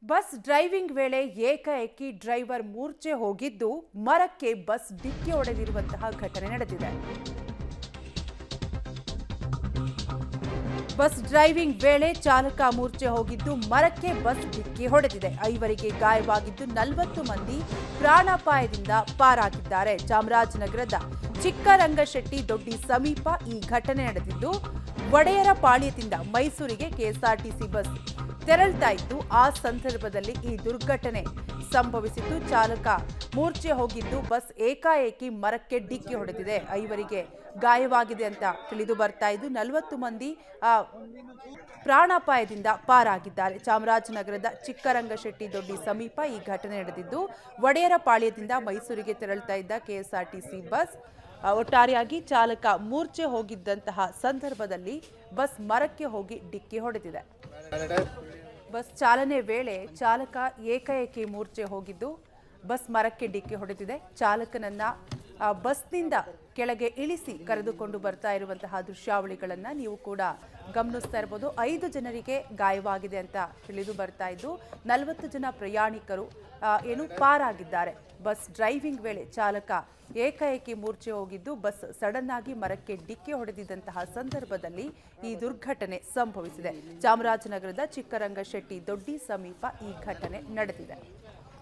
Bus driving ವೇಳೆ ಏಕಾಏಕಿ driver ಮೂರ್ಛೆ ಹೋಗಿದ್ದು ಮರಕ್ಕೆ ಬಸ್ ಡಿಕ್ಕಿ ಹೊಡೆದಿರುವಂತಹ ಘಟನೆ ನಡೆದಿದೆ. ಬಸ್ ಡ್ರೈವಿಂಗ್ ವೇಳೆ ಚಾಲಕ ಮೂರ್ಛೆ ಹೋಗಿದ್ದು ಮರಕ್ಕೆ ಬಸ್ ಡಿಕ್ಕಿ ಹೊಡೆದಿದೆ. 5 ಗಾಯವಾಗಿದ್ದು 40 ಮಂದಿ ಪ್ರಾಣಾಪಾಯದಿಂದ ಪಾರಾಗಿದ್ದಾರೆ. ಚಾಮರಾಜನಗರದ ಚಿಕ್ಕರಂಗಶೆಟ್ಟಿ ದೊಡ್ಡಿ ಸಮೀಪ ಈ ಘಟನೆ ನಡೆದಿದ್ದು, ಒಡೆಯರ ಪಾಳ್ಯದಿಂದ ಮೈಸೂರಿಗೆ ಕೆಎಸ್ಆರ್ಟಿಸಿ ಬಸ್ ತೆರಳ್ತಾ ಇದ್ದು ಆ ಸಂದರ್ಭದಲ್ಲಿ ಈ ದುರ್ಘಟನೆ ಸಂಭವಿಸಿದ್ದು. ಚಾಲಕ ಮೂರ್ಛೆ ಹೋಗಿದ್ದು ಬಸ್ ಏಕಾಏಕಿ ಮರಕ್ಕೆ ಡಿಕ್ಕಿ ಹೊಡೆದಿದೆ. 5 ಗಾಯವಾಗಿದೆ ಅಂತ ತಿಳಿದು ಬರ್ತಾ ಇದ್ದು 40 ಮಂದಿ ಪ್ರಾಣಾಪಾಯದಿಂದ ಪಾರಾಗಿದ್ದಾರೆ. ಚಾಮರಾಜನಗರದ ಚಿಕ್ಕರಂಗಶೆಟ್ಟಿ ದೊಡ್ಡಿ ಸಮೀಪ ಈ ಘಟನೆ ನಡೆದಿದ್ದು, ಒಡೆಯರ ಪಾಳ್ಯದಿಂದ ಮೈಸೂರಿಗೆ ತೆರಳ್ತಾ ಇದ್ದ ಕೆಎಸ್ಆರ್ಟಿಸಿ ಬಸ್ ಒಟ್ಟಾರೆಯಾಗಿ ಚಾಲಕ ಮೂರ್ಛೆ ಹೋಗಿದ್ದಂತಹ ಸಂದರ್ಭದಲ್ಲಿ ಬಸ್ ಮರಕ್ಕೆ ಹೋಗಿ ಡಿಕ್ಕಿ ಹೊಡೆದಿದೆ. ಬಸ್ ಚಾಲನೆ ವೇಳೆ ಚಾಲಕ ಏಕಾಏಕಿ ಮೂರ್ಛೆ ಹೋಗಿದ್ದು ಬಸ್ ಮರಕ್ಕೆ ಡಿಕ್ಕಿ ಹೊಡೆದಿದೆ. ಚಾಲಕನನ್ನ ಬಸ್ನಿಂದ ಕೆಳಗೆ ಇಳಿಸಿ ಕರೆದುಕೊಂಡು ಬರ್ತಾ ಇರುವಂತಹ ದೃಶ್ಯಾವಳಿಗಳನ್ನ ನೀವು ಕೂಡ ಗಮನಿಸ್ತಾ ಇರಬಹುದು. 5 ಜನರಿಗೆ ಗಾಯವಾಗಿದೆ ಅಂತ ತಿಳಿದು ಬರ್ತಾ ಇದ್ದು 40 ಜನ ಪ್ರಯಾಣಿಕರು ಪಾರಾಗಿದ್ದಾರೆ. ಬಸ್ ಡ್ರೈವಿಂಗ್ ವೇಳೆ ಚಾಲಕ ಏಕಾಏಕಿ ಮೂರ್ಛೆ ಹೋಗಿದ್ದು ಬಸ್ ಸಡನ್ ಆಗಿ ಮರಕ್ಕೆ ಡಿಕ್ಕಿ ಹೊಡೆದಿದ್ದಂತಹ ಸಂದರ್ಭದಲ್ಲಿ ಈ ದುರ್ಘಟನೆ ಸಂಭವಿಸಿದೆ. ಚಾಮರಾಜನಗರದ ಚಿಕ್ಕರಂಗಶೆಟ್ಟಿ ದೊಡ್ಡಿ ಸಮೀಪ ಈ ಘಟನೆ ನಡೆದಿದೆ.